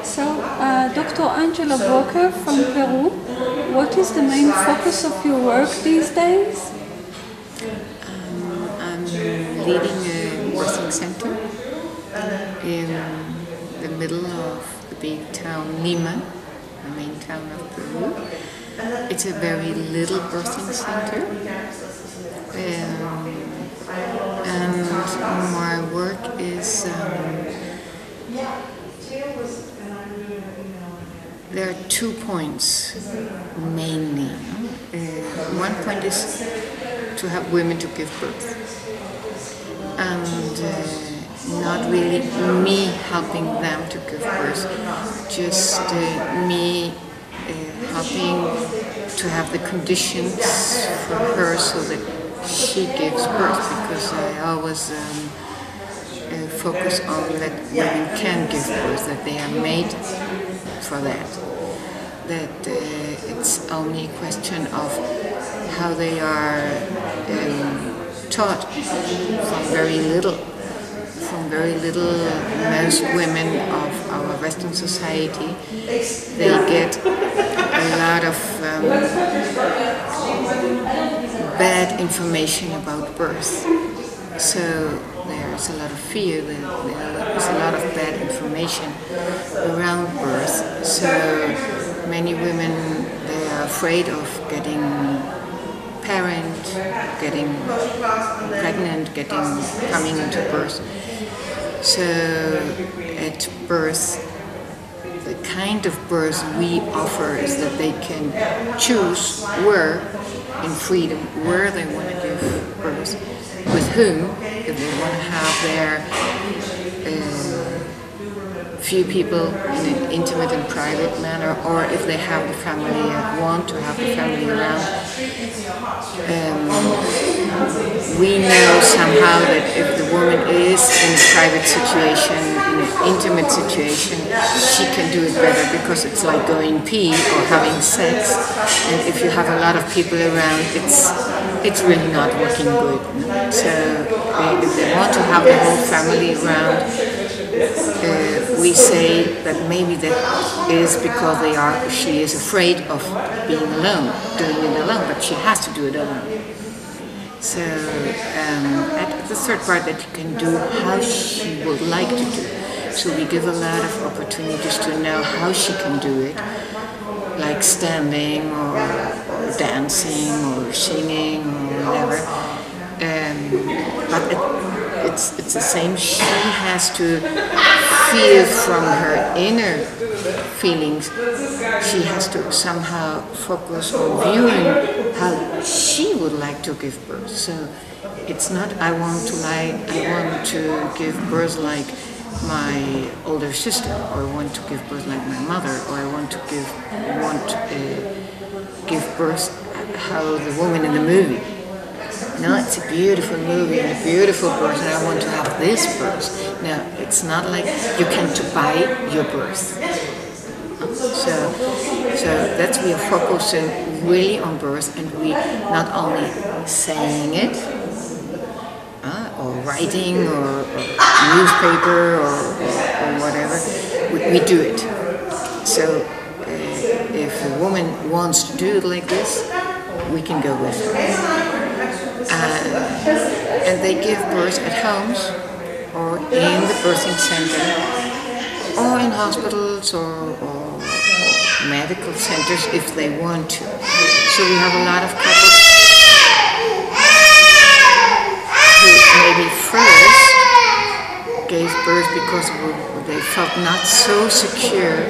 So, Dr. Angela Walker from Peru, what is the main focus of your work these days? I'm leading a birthing center in the middle of the big town Lima, the main town of Peru. It's a very little birthing center, and my work is there are 2 points mainly. One point is to have women to give birth, and not really me helping them to give birth, just me helping to have the conditions for her so that she gives birth, because I always focus on that women can give birth, that they are made for that. That it's only a question of how they are taught from very little. From very little, most women of our Western society, they get a lot of bad information about birth. So there's a lot of fear, there's a lot of bad information around birth. So many women, they are afraid of getting parent, getting pregnant, coming into birth. So at birth, the kind of birth we offer is that they can choose where, in freedom, where they want to give birth, with whom, if they want to have their few people in an intimate and private manner, or if they have the family and want to have the family around. We know somehow that if the woman is in a private situation, in an intimate situation, she can do it better, because it's like going pee or having sex, and if you have a lot of people around, it's really not working good. So if they want to have the whole family around, we say that maybe that is because she is afraid of being alone, doing it alone, but she has to do it alone. So at the third part, that you can do how she would like to do. So we give a lot of opportunities to know how she can do it, like standing or dancing or singing or whatever. But it's the same. She has to feel from her inner feelings. She has to somehow focus on viewing how she would like to give birth. So it's not I want to give birth like my older sister, or I want to give birth like my mother, or I want to give birth how the woman in the movie. No, it's a beautiful movie and a beautiful birth, and I want to have this birth. No, it's not like you can to buy your birth. So that's we are focusing really on birth, and we not only saying it, or writing, or newspaper, or whatever, we do it. So if a woman wants to do it like this, we can go with her. And they give birth at homes, or in the birthing center, or in hospitals, or medical centers if they want to. So we have a lot of couples who maybe first gave birth because they felt not so secure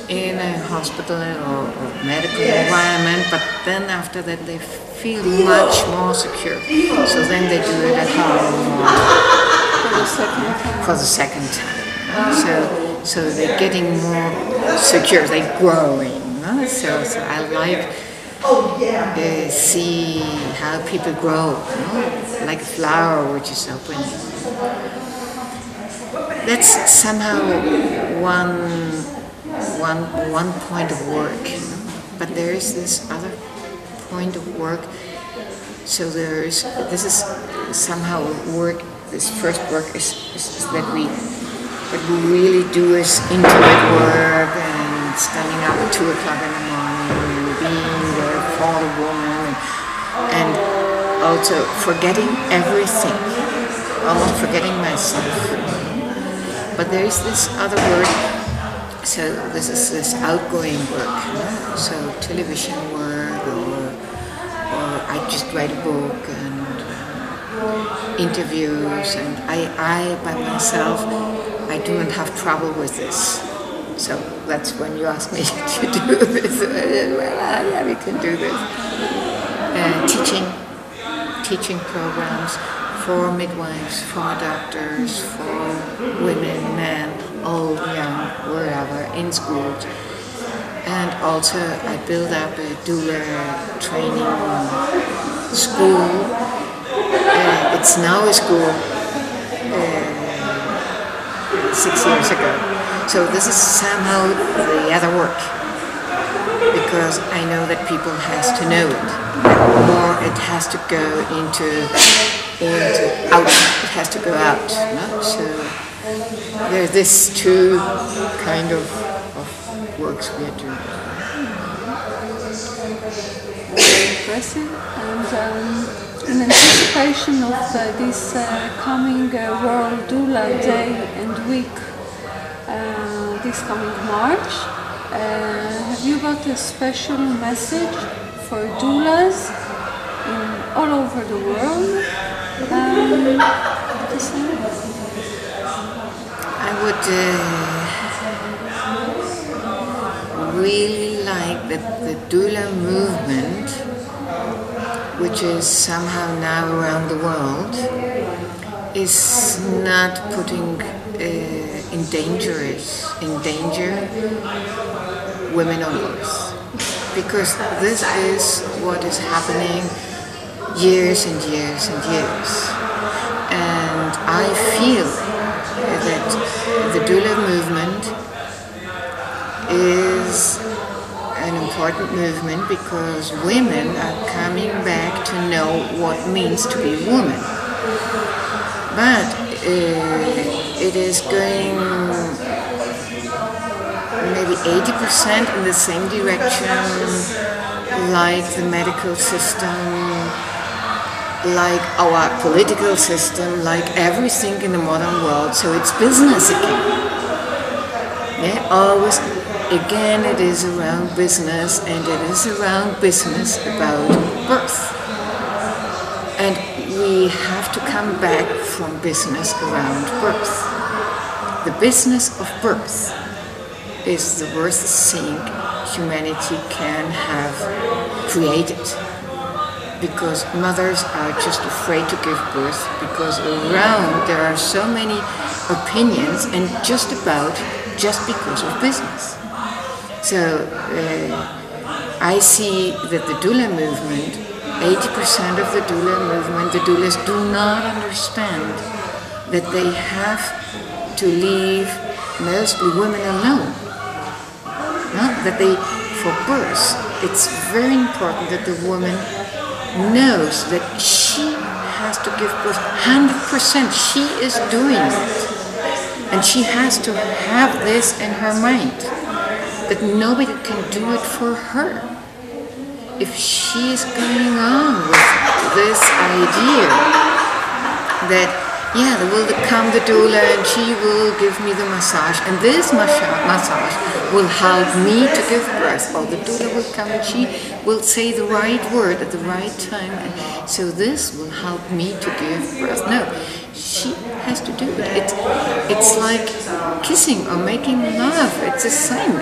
in a hospital or medical environment, but then after that they feel much more secure. So then they do it at home for the second time. So they're getting more secure, they're growing. So I like see how people grow, like a flower which is opening. That's somehow one point of work, but there is this other point of work. So this is somehow work. This first work is that we what we really do is intimate work and standing up at 2 o'clock in the morning and being there for the woman and also forgetting everything, almost forgetting myself. But there is this other word, so this is this outgoing work, so television work or I just write a book and interviews, and I by myself, I do not have trouble with this. So that's when you ask me to do this. Well, yeah, we can do this. Teaching programs for midwives, for doctors, for women, men, old, young, wherever, in schools. And also I build up a doula training school. It's now a school 6 years ago. So this is somehow the other work, because I know that people has to know it, or it has to go into out. It has to go out. No? So there are these two kind of works we are doing. Very impressive. And in anticipation of this coming World Doula Day and Week, this coming March, have you got a special message for doulas all over the world? I would really like that the doula movement, which is somehow now around the world, is not putting in danger women on earth, because this is what is happening years and years and years, and I feel that the doula movement is an important movement because women are coming back to know what it means to be a woman. But it is going maybe 80% in the same direction, like the medical system, like our political system, like everything in the modern world. So it's business again. Yeah, always again it is around business, and it is around business about birth. And we have to come back from business around birth. The business of birth is the worst thing humanity can have created, because mothers are just afraid to give birth, because around there are so many opinions, and just because of business. So I see that the doula movement, 80% of the doula movement, the doulas do not understand that they have to leave mostly women alone. That they, for birth, it's very important that the woman knows that she has to give birth 100%. She is doing it. And she has to have this in her mind, that nobody can do it for her. If she is going on with this idea that, yeah, there will come the doula and she will give me the massage, and this massage will help me to give birth, or the doula will come and she will say the right word at the right time, and so this will help me to give birth. No, she has to do it. It's like kissing or making love. It's the same.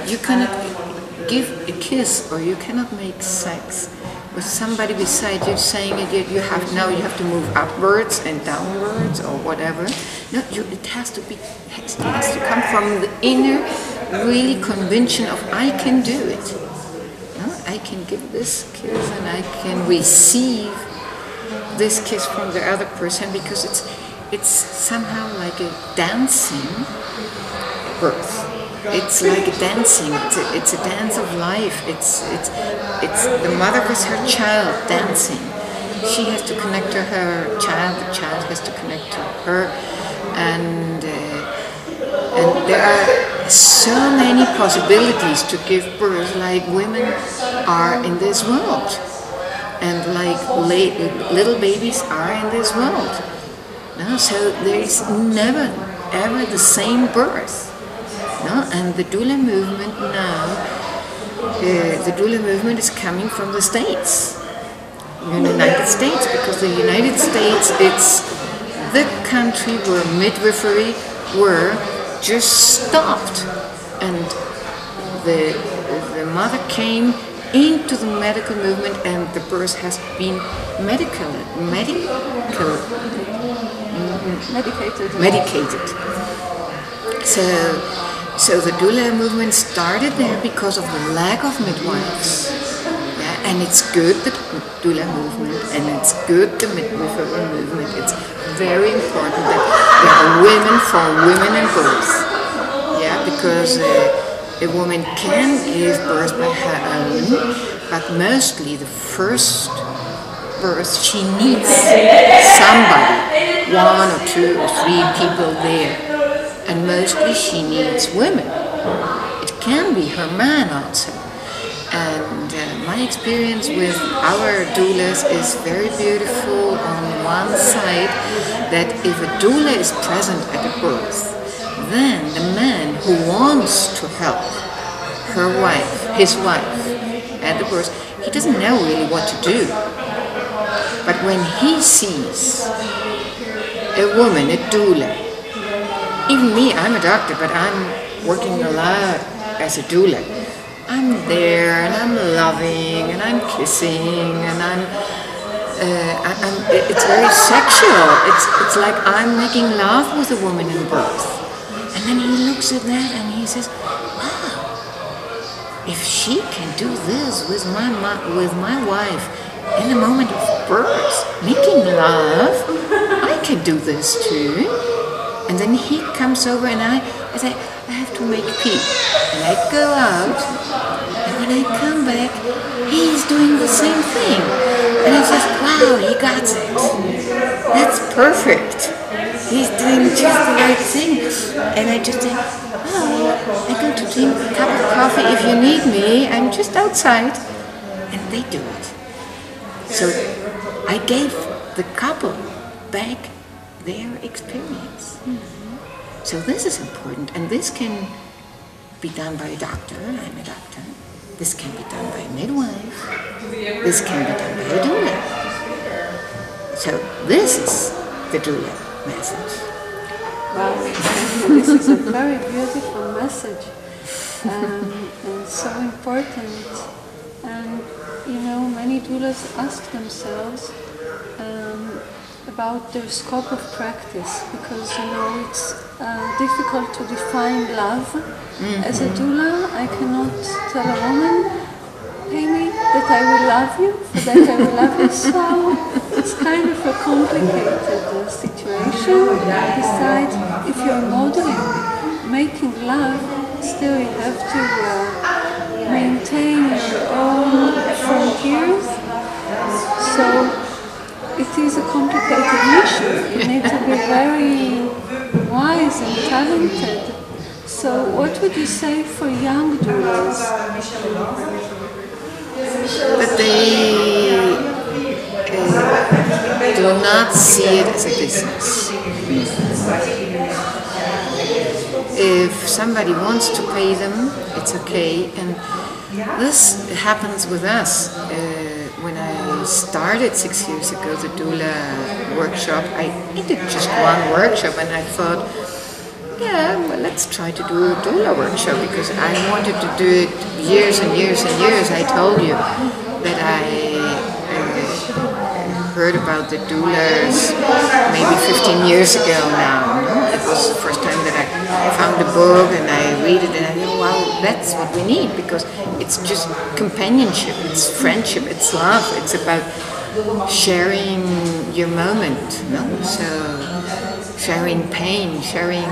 You cannot give a kiss, or you cannot make sex with somebody beside you saying you have to move upwards and downwards or whatever. No, it has to come from the inner, really conviction of I can do it. No, I can give this kiss and I can receive this kiss from the other person, because it's somehow like a dancing birth. It's like a dancing. It's a dance of life. It's the mother with her child dancing. She has to connect to her child. The child has to connect to her, and And there are so many possibilities to give birth like women are in this world. And like little babies are in this world. No? So there is never ever the same birth. No? And the doula movement now, the doula movement is coming from the States, United States, because the United States, it's the country where midwifery were just stopped, and the mother came into the medical movement, and the birth has been medicated. So the doula movement started there because of the lack of midwives. Yeah, and it's good, the doula movement, and it's good, the midwifery movement. It's very important that there are women for women in birth. Yeah, because a woman can give birth by her own, but mostly the first birth she needs somebody, 1 or 2 or 3 people there, and mostly she needs women. It can be her man also. And my experience with our doulas is very beautiful on one side, that if a doula is present at a birth, then the man who wants to help his wife at the birth, he doesn't know really what to do. But when he sees a woman, a doula, even me, I'm a doctor, but I'm working a lot as a doula. I'm there and I'm loving and I'm kissing and it's very sexual. It's like I'm making love with a woman in birth. And then he looks at that and he says, wow, if she can do this with my wife in the moment of birth, making love, I can do this too. And then he comes over and I say, I have to make pee. And I go out, and when I come back, he's doing the same thing. And I says, wow, he got it. That's perfect. He's doing just the right thing. And I just say, oh, I go to drink a cup of coffee if you need me. I'm just outside. And they do it. So I gave the couple back their experience. Mm-hmm. So this is important, and this can be done by a doctor. I'm a doctor. This can be done by a midwife. This can be done by a doula. So this is the doula message. Wow, this is a very beautiful message, and so important. And you know, many doulas ask themselves about their scope of practice, because you know it's difficult to define love. Mm-hmm. As a doula, I cannot tell a woman, pay me that I will love you, for that I will love you. So it's kind of a complicated situation. Besides, if you're modeling, making love, still you have to maintain your own frontiers. So it is a complicated mission. You need to be very wise and talented. So what would you say for young doulas? That they do not see it as a business. If somebody wants to pay them, it's okay. And this happens with us. When I started 6 years ago the doula workshop, I did just one workshop and I thought, yeah, well, let's try to do a doula workshop, because I wanted to do it years and years and years. I told you that I heard about the doulas maybe 15 years ago now. It was the first time that I found a book and I read it and I thought, wow, that's what we need, because it's just companionship, it's friendship, it's love, it's about sharing your moment, no? So sharing pain, sharing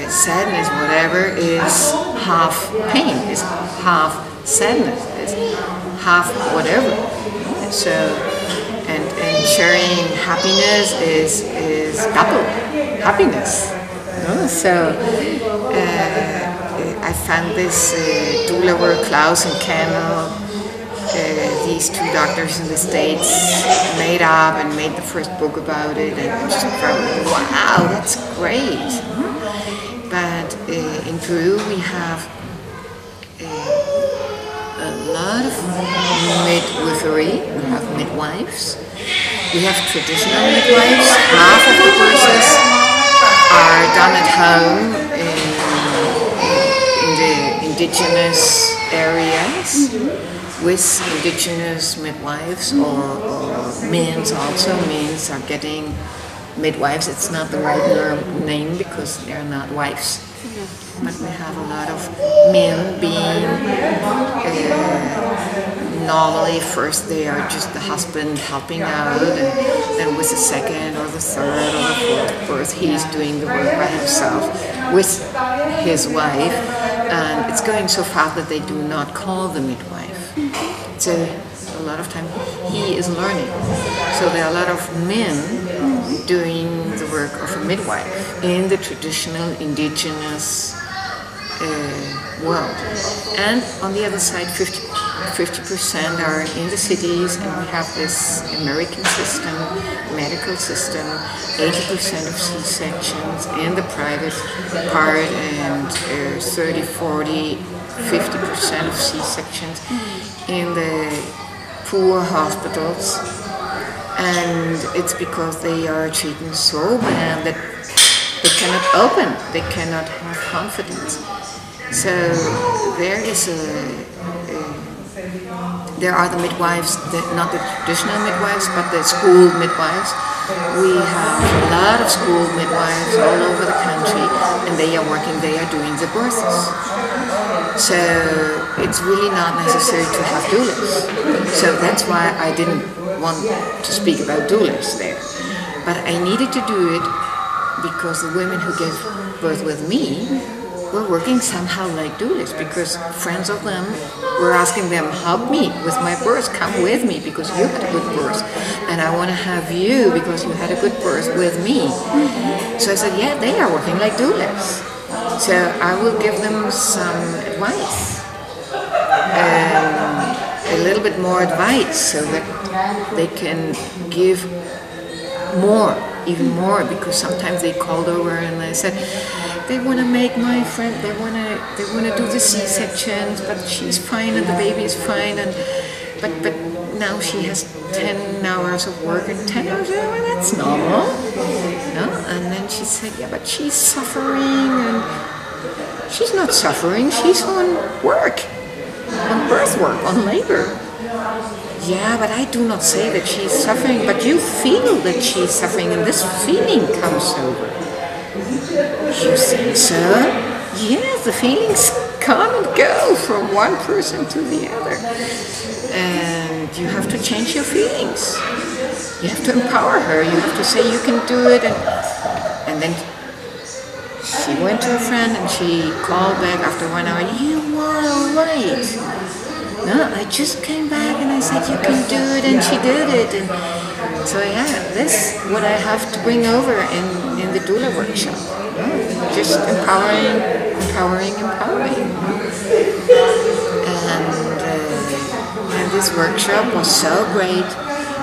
sadness, whatever, is half pain, is half sadness, is half whatever. So and sharing happiness is double happiness. I found this doula were Klaus and Kennel, these two doctors in the States, made up and made the first book about it, and I just thought, wow, that's great. But in Peru we have a lot of midwifery. We have midwives. We have traditional midwives. Half of the courses are done at home in the indigenous areas with indigenous midwives or means also. Means are getting midwives. It's not the right name because they're not wives. But we have a lot of men being normally first they are just the husband helping out, and then with the second or the third or the fourth birth he's doing the work by himself with his wife, and it's going so fast that they do not call the midwife. So a lot of time he is learning. So there are a lot of men doing the work of a midwife in the traditional indigenous world. And on the other side, 50% are in the cities, and we have this American system, medical system, 80% of C-sections in the private part, and 30, 40, 50% of C-sections in the poor hospitals. And it's because they are treated so bad that they cannot open, they cannot have confidence. So there is there are the midwives, not the traditional midwives, but the school midwives. We have a lot of school midwives all over the country, and they are working, they are doing the births. So it's really not necessary to have doulas. So that's why I didn't want to speak about doulas there. But I needed to do it because the women who gave birth with me were working somehow like doulas, because friends of them were asking them, help me with my birth, come with me because you had a good birth, and I want to have you because you had a good birth with me. So I said, yeah, they are working like doulas. So I will give them some advice, a little bit more advice, so that they can give more, even more, because sometimes they called over and they said they want to make my friend, they want to do the C-sections, but she's fine and the baby is fine, and but now she has 10 hours of work, and 10 hours, well, that's normal, no? And then she said, yeah, but she's suffering, and she's not suffering, she's on work, on birth work, on labor. Yeah, but I do not say that she's suffering, but you feel that she's suffering, and this feeling comes over. You think so? Yeah, the feelings come and go from one person to the other. And you have to change your feelings. You have to empower her. You have to say you can do it. And then she went to a friend and she called back after 1 hour. You were right. No, I just came back and I said you can do it, and she did it. And so yeah, this what I have to bring over in the doula workshop. Just empowering. And this workshop was so great.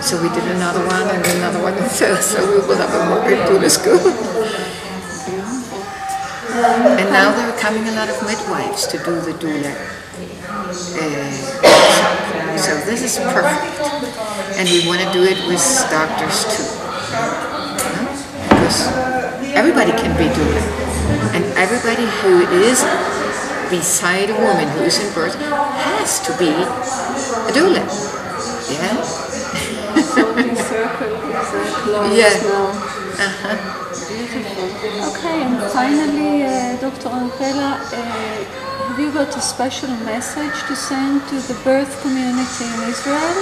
So we did another one and another one, and so we will have a more good doula school. And now there are coming a lot of midwives to do the doula. So this is perfect, and we want to do it with doctors too, because everybody can be doula, and everybody who is beside a woman who is in birth has to be a doula. Yeah. So the circle is closed now. Beautiful. Okay, and finally, Dr. Ancela, have you got a special message to send to the birth community in Israel?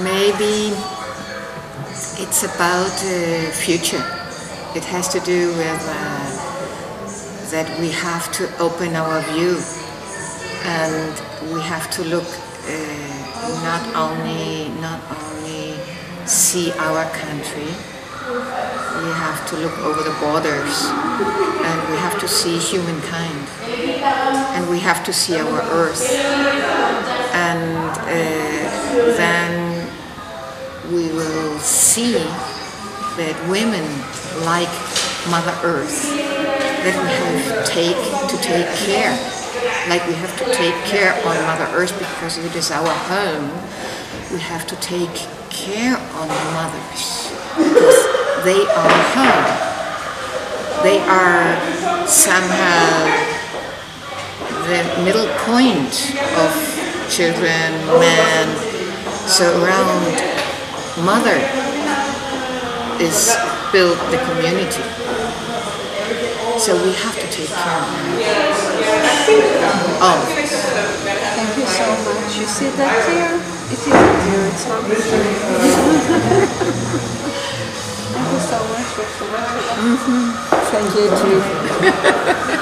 Maybe it's about the future. It has to do with that we have to open our view, and we have to look not only see our country, we have to look over the borders, and we have to see humankind, and we have to see our earth, and then we will see that women like Mother Earth, that we have to take care, like we have to take care on Mother Earth because it is our home. We have to take care on the mothers because they are home. They are somehow the middle point of children, men. So around Mother is built the community. So we have to take care of them. Thank you so much. You see that tear? It is a tear, it's not a tear. Thank you so much, Dr. Thank you too.